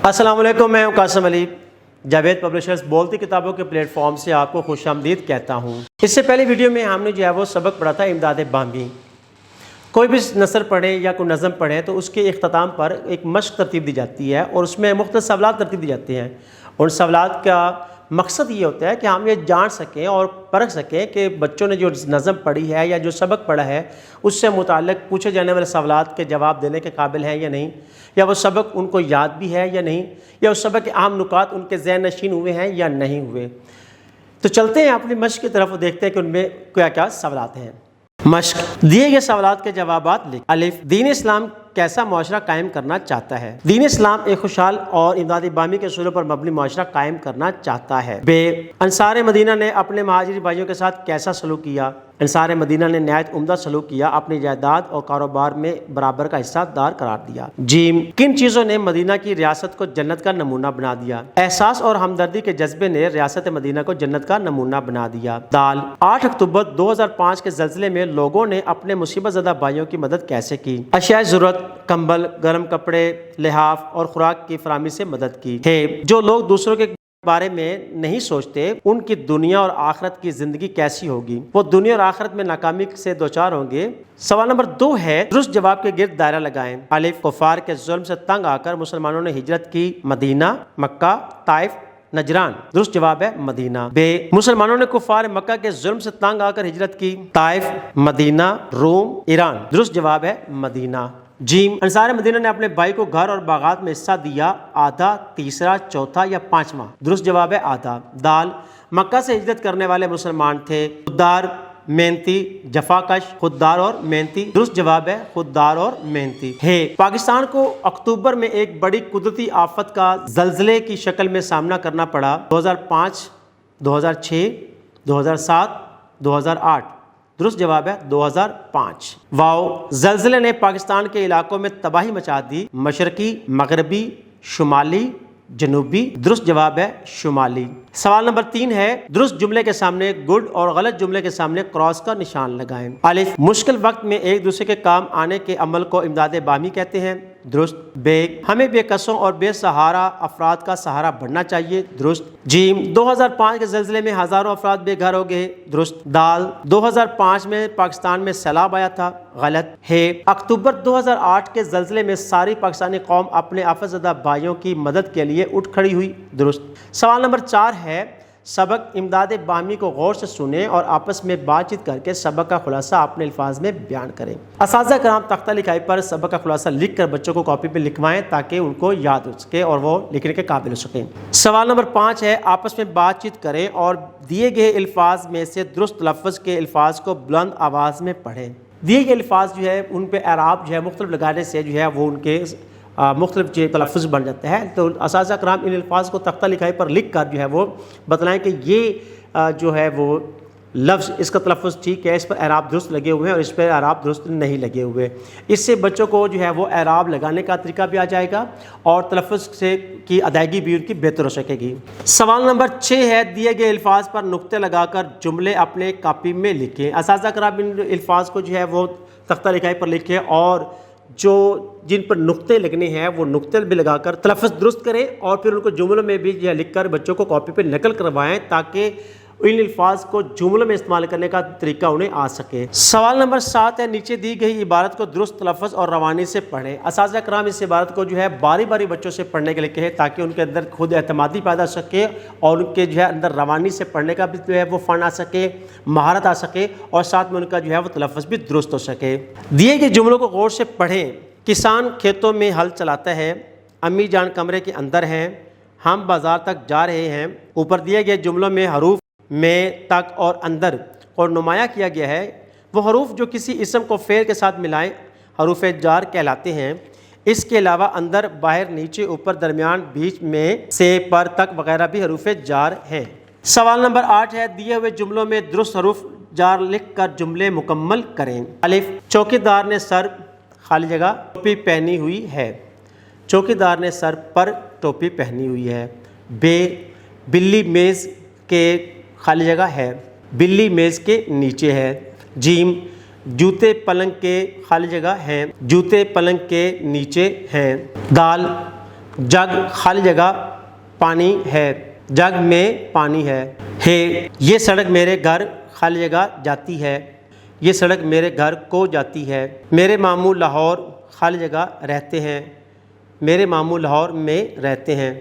अस्सलाम वालेकुम, मैं हूं कासिम अली। जावेद पब्लिशर्स बोलती किताबों के प्लेटफॉर्म से आपको खुशामदीद कहता हूं। इससे पहले वीडियो में हमने जो है वो सबक पढ़ा था इमदाद बामी। कोई भी नसर पढ़े या कोई नज़म पढ़े तो उसके इख्तिताम पर एक मश्क तरतीब दी जाती है और उसमें मुख्तलिफ सवालात तरतीब दी जाते हैं। उन सवालात का मकसद ये होता है कि हम ये जान सकें और परख सकें कि बच्चों ने जो नज़म पढ़ी है या जो सबक पढ़ा है उससे मुताल्लिक़ पूछे जाने वाले सवालात के जवाब देने के काबिल हैं या नहीं, या वो सबक उनको याद भी है या नहीं, या उस सबक के अहम नुकात उनके ज़हन नशीन हुए हैं या नहीं हुए। तो चलते हैं अपनी मश्क की तरफ और देखते हैं कि उनमें क्या क्या सवालात हैं। मश्क। दिए गए सवालात के जवाबात लिख। अलिफ, दीन इस्लाम कैसा मुआशरा कायम करना चाहता है? दीन इस्लाम एक खुशहाल और इमदाद बामी के असूलों पर मबनी मुआशरा कायम करना चाहता है। बे, अंसार मदीना ने अपने महाजिर भाइयों के साथ कैसा सलूक किया? अंसार मदीना ने नहायत उम्दा सलूक किया, अपनी जायदाद और कारोबार में बराबर का हिस्सादार करार दिया। जीम, किन चीज़ों ने मदीना की रियासत को जन्नत का नमूना बना दिया? एहसास और हमदर्दी के जज्बे ने रियासत मदीना को जन्नत का नमूना बना दिया। दाल, 8 अक्टूबर 2005 के ज़लज़ले में लोगों ने अपने मुसीबत ज़दा भाइयों की मदद कैसे की? अशिया ज़रूरत, कंबल, गर्म कपड़े, लिहाफ और खुराक की फराहमी से मदद की है। जो लोग दूसरों के बारे में नहीं सोचते उनकी दुनिया और आखिरत की जिंदगी कैसी होगी? वो दुनिया और आखिरत में नाकामी से दोचार होंगे। सवाल नंबर 2 है, दुरुस्त जवाब के गिर्द दायरा लगाएं। अलिफ, कुफार के जुल्म से तंग आकर मुसलमानों ने हिजरत की। मदीना, मक्का, ताइफ, नजरान। दुरुस्त जवाब है मदीना। बे, मुसलमानों ने कुफार मक्का के जुल्म से तंग आकर हिजरत की। ताइफ, मदीना, रोम, ईरान। दुरुस्त जवाब है मदीना। जीम, अंसार मदीना ने अपने भाई को घर और बागात में हिस्सा दिया। आधा, तीसरा, चौथा या पांचवा? दुरुस्त जवाब है आधा। दाल, मक्का से हिजरत करने वाले मुसलमान थे। खुददार, मेहनती, जफाकश, खुददार और मेहनती। दुरुस्त जवाब है खुददार और मेहनती। है, पाकिस्तान को अक्टूबर में एक बड़ी कुदरती आफत का जल्जले की शक्ल में सामना करना पड़ा। 2005, 2006, 2007, 2008। दुरुस्त जवाब है 2005। वाओ, ज़लज़ले ने पाकिस्तान के इलाकों में तबाही मचा दी। मशरकी, मगरबी, शुमाली, जनूबी। दुरुस्त जवाब है शुमाली। सवाल नंबर 3 है, दुरुस्त जुमले के सामने गुड और गलत जुमले के सामने क्रॉस का निशान लगाएं। अलिफ, मुश्किल वक्त में एक दूसरे के काम आने के अमल को इमदाद बामी कहते हैं। दुरुस्त। बे, हमें बेकसों और बेसहारा अफराद का सहारा बढ़ना चाहिए। दुरुस्त। जीम, 2005 के ज़लज़ले में हज़ारों अफराद बेघर हो गए। दुरुस्त। दाल, 2005 में पाकिस्तान में सैलाब आया था। गलत है, अक्टूबर 2008 के ज़लज़ले में सारी पाकिस्तानी कौम अपने आफतज़दा भाइयों की मदद के लिए उठ खड़ी हुई। दुरुस्त। सवाल नंबर 4 है, सबक इमदाद बामी को गौर से सुने और आपस में बातचीत करके सबक का खुलासा अपने अल्फाज में बयान करें। असातिज़ा कराम तख्ता लिखाई पर सबक का खुलासा लिख कर बच्चों को कॉपी पर लिखवाएं ताकि उनको याद हो सके और वो लिखने के काबिल हो सकें। सवाल नंबर 5 है, आपस में बातचीत करें और दिए गए अल्फाज में से दुरुस्त लफ्ज़ के अल्फाज को बुलंद आवाज़ में पढ़ें। दिए गए अल्फाज जो है उन पर एराब जो है मुख्तलिफ लगाने से जो है वो उनके मुख्तलिफ जो तलफ़्फ़ुज़ बन जाते हैं। तो असातिज़ा कराम इन अल्फाज को तख्ता लिखाई पर लिख कर जो है वो बतलाएं कि ये जो है वो लफ्ज़ इसका तलफ़्फ़ुज़ ठीक है, इस पर एराब दुरुस्त लगे हुए हैं और इस पर एराब दुरुस्त नहीं लगे हुए। इससे बच्चों को जो है वो एराब लगाने का तरीका भी आ जाएगा और तलफ़्फ़ुज़ से की अदायगी भी उनकी बेहतर हो सकेगी। सवाल नंबर 6 है, दिए गए अल्फाज पर नुक्ते लगाकर जुमले अपने कापी में लिखें। असातिज़ा कराम इन अल्फाज को जो है वो तख्ता लिखाई पर लिखें और जो जिन पर नुक्ते लगने हैं वो नुक्ते भी लगाकर तलफ़्फ़ुज़ दुरुस्त करें और फिर उनको जुमलों में भी जो है लिखकर बच्चों को कॉपी पे नकल करवाएं ताकि इन अल्फाज को जुमलों में इस्तेमाल करने का तरीका उन्हें आ सके। सवाल नंबर 7 है, नीचे दी गई इबारत को दुरुस्त तलफ़्फ़ुज़ और रवानी से पढ़ें। असातिज़ा कराम इस इबारत को जो है बारी बारी बच्चों से पढ़ने के लिए कहें ताकि उनके अंदर खुद एतमादी पैदा हो सके और उनके जो है अंदर रवानी से पढ़ने का भी जो है वो फ़न आ सके, महारत आ सके और साथ में उनका जो है वो तलफ़्फ़ुज़ भी दुरुस्त हो सके। दिए गए जुमलों को गौर से पढ़ें। किसान खेतों में हल चलाता है। अम्मी जान कमरे के अंदर हैं। हम बाज़ार तक जा रहे हैं। ऊपर दिए गए जुमलों में हरूफ में, तक और अंदर और नुमाया किया गया है वो हरूफ जो किसी इसम को फ़ेल के साथ मिलाएं हरूफ जार कहलाते हैं। इसके अलावा अंदर, बाहर, नीचे, ऊपर, दरमियान, बीच में, से, पर, तक वगैरह भी हरूफ जार हैं। सवाल नंबर 8 है, दिए हुए जुमलों में दुरुस्त हरूफ जार लिख कर जुमले मुकम्मल करें। अलिफ, चौकीदार ने सर खाली जगह टोपी पहनी हुई है। चौकीदार ने सर पर टोपी पहनी हुई है। बे, बिल्ली मेज़ के खाली जगह है। बिल्ली मेज़ के नीचे है। जीम, जूते पलंग के खाली जगह हैं। जूते पलंग के नीचे हैं। दाल, जग खाली जगह पानी है, जग में पानी है। ये सड़क मेरे घर खाली जगह जाती है, ये सड़क मेरे घर को जाती है। मेरे मामू लाहौर खाली जगह रहते हैं, मेरे मामू लाहौर में रहते हैं।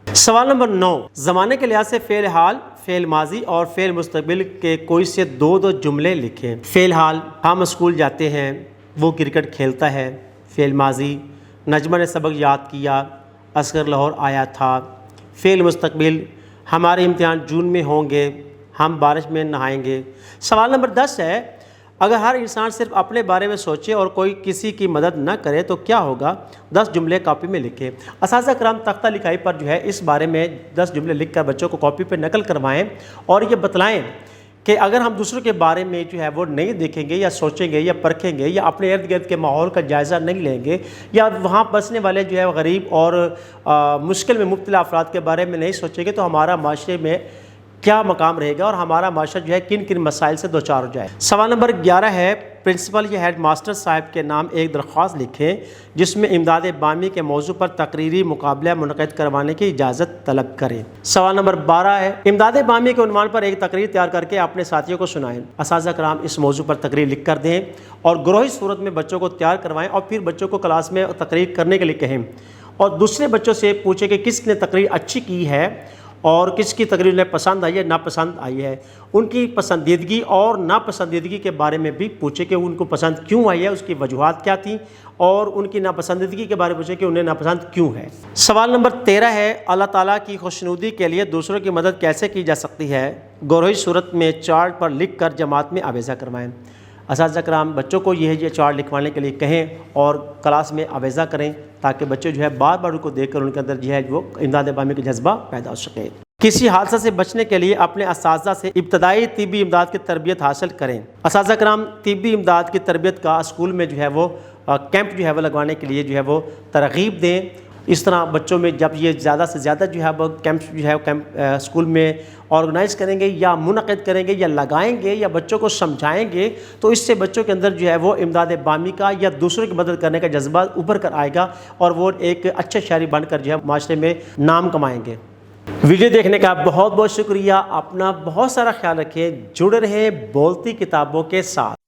सवाल नंबर 9, ज़माने के लिहाज से फ़ेल हाल, फ़ेल माजी और फ़ेल मुस्तकबिल के कोई से दो जुमले लिखें। फ़ेल हाल, हम स्कूल जाते हैं, वो क्रिकेट खेलता है। फ़ेल माजी, नजमा ने सबक याद किया, असगर लाहौर आया था। फ़ेल मुस्तकबिल, हमारे इम्तिहान जून में होंगे, हम बारिश में नहाएंगे। सवाल नंबर 10 है, अगर हर इंसान सिर्फ अपने बारे में सोचे और कोई किसी की मदद न करे तो क्या होगा? 10 जुमले कॉपी में लिखें। असातिज़ा कराम तख्ता लिखाई पर जो है इस बारे में 10 जुमले लिखकर बच्चों को कॉपी पर नकल करवाएं और ये बतलाएं कि अगर हम दूसरों के बारे में जो है वो नहीं देखेंगे या सोचेंगे या परखेंगे या अपने इर्द गिर्द के माहौल का जायज़ा नहीं लेंगे या वहाँ बसने वाले जो है गरीब और मुश्किल में मुब्तला अफराद के बारे में नहीं सोचेंगे तो हमारा माशरे में क्या मकाम रहेगा और हमारा माशरा जो है किन किन मसाइल से दोचार हो जाए। सवाल नंबर 11 है, प्रिंसिपल या हेड मास्टर साहब के नाम एक दरख्वास्त लिखें जिसमें इमदाद बामी के मौजू पर तकरीरी मुकाबला मुनक़िद करवाने की इजाज़त तलब करें। सवाल नंबर 12 है, इमदाद बामी के उन्वान पर एक तकरीर तैयार करके अपने साथियों को सुनाएं। असातिज़ा कराम इस मौजू पर तकरीर लिख कर दें और ग्रोही सूरत में बच्चों को तैयार करवाएँ और फिर बच्चों को क्लास में तकरीर करने के लिए कहें और दूसरे बच्चों से पूछें कि किसने तकरीर अच्छी की है और किसकी तकरीर उन्हें पसंद आई है, नापसंद आई है। उनकी पसंदीदगी और नापसंदीदगी के बारे में भी पूछे कि उनको पसंद क्यों आई है, उसकी वजूहात क्या थी, और उनकी नापसंदीदगी के बारे में पूछे कि उन्हें नापसंद क्यों है। सवाल नंबर 13 है, अल्लाह ताला की खुशनुदी के लिए दूसरों की मदद कैसे की जा सकती है? गोरही सूरत में चार्ट पर लिख कर जमात में आवेज़ा करवाएँ। असातिज़ा कराम बच्चों को ये चार्ट लिखवाने के लिए कहें और क्लास में आवेज़ा करें ताकि बच्चे जो है बार बार उनको देखकर उनके अंदर जो है वो इमदाद बामी का जज्बा पैदा हो सके। किसी हादसा से बचने के लिए अपने असातिज़ा से इब्तदाई तिब्बी इमदाद की तरबियत हासिल करें। असातिज़ा कराम तिब्बी इमदाद की तरबियत का स्कूल में जो है वो कैंप जो है वो लगवाने के लिए जो है वो तरगीब दें। इस तरह बच्चों में जब ये ज़्यादा से ज़्यादा जो है वो कैंप स्कूल में ऑर्गेनाइज़ करेंगे या मुनक़िद करेंगे या लगाएंगे या बच्चों को समझाएंगे तो इससे बच्चों के अंदर जो है वो इमदाद बामी का या दूसरों की मदद करने का जज्बा उभर कर आएगा और वो एक अच्छे शहरी बनकर जो है माशरे में नाम कमाएंगे। वीडियो देखने का बहुत बहुत शुक्रिया। अपना बहुत सारा ख्याल रखें, जुड़े रहें बोलती किताबों के साथ।